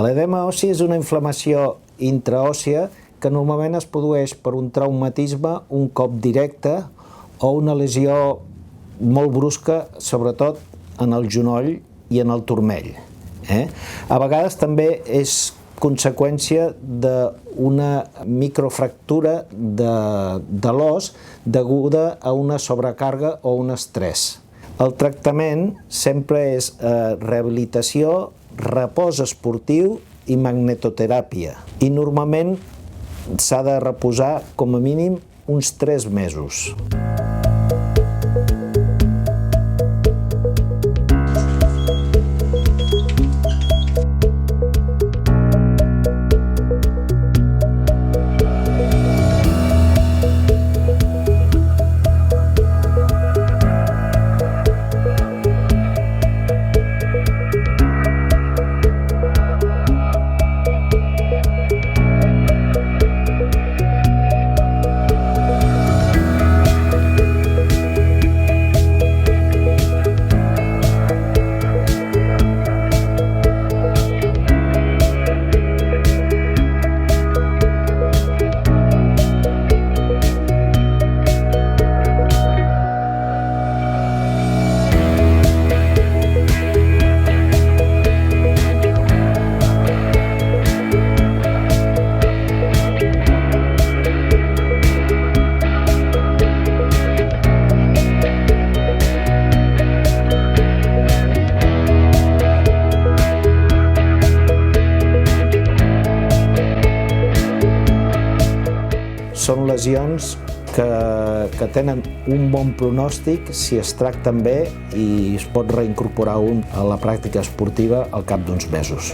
L'edema ossi és una inflamació intraòssia que normalment es produeix per un traumatisme, un cop directe o una lesió molt brusca, sobretot en el genoll i en el turmell. A vegades també és conseqüència d'una microfractura de l'os deguda a una sobrecàrrega o un estrès. El tractament sempre és rehabilitació, repòs esportiu i magnetoteràpia. I normalment s'ha de reposar com a mínim uns 3 mesos. Són lesions que tenen un bon pronòstic si es tracten bé i es pot reincorporar un a la pràctica esportiva al cap d'uns mesos.